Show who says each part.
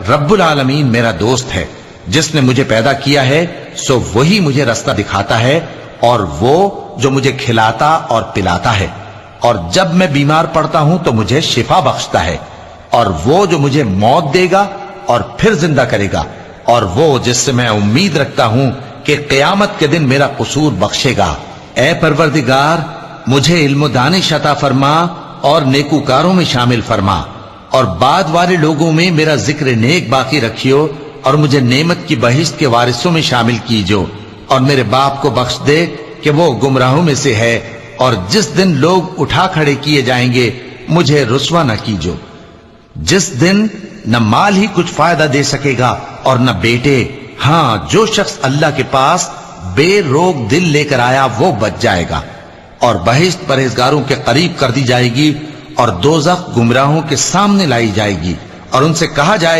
Speaker 1: رب العالمین میرا دوست ہے، جس نے مجھے پیدا کیا ہے سو وہی مجھے رستہ دکھاتا ہے، اور وہ جو مجھے کھلاتا اور پلاتا ہے، اور جب میں بیمار پڑتا ہوں تو مجھے شفا بخشتا ہے، اور وہ جو مجھے موت دے گا اور پھر زندہ کرے گا، اور وہ جس سے میں امید رکھتا ہوں کہ قیامت کے دن میرا قصور بخشے گا۔ اے پروردگار، مجھے علم و دانش عطا فرما اور نیکوکاروں میں شامل فرما، اور بعد والے لوگوں میں میرا ذکر نیک باقی رکھیو، اور مجھے نعمت کی بہشت کے وارثوں میں شامل کیجو، اور میرے باپ کو بخش دے کہ وہ گمراہوں میں سے ہے، اور جس دن لوگ اٹھا کھڑے کیے جائیں گے مجھے رسوا نہ کیجو، جس دن نہ مال ہی کچھ فائدہ دے سکے گا اور نہ بیٹے۔ ہاں، جو شخص اللہ کے پاس بے روک دل لے کر آیا وہ بچ جائے گا، اور بہشت پرہیزگاروں کے قریب کر دی جائے گی، اور دوزخ گمراہوں کے سامنے لائی جائے گی، اور ان سے کہا جائے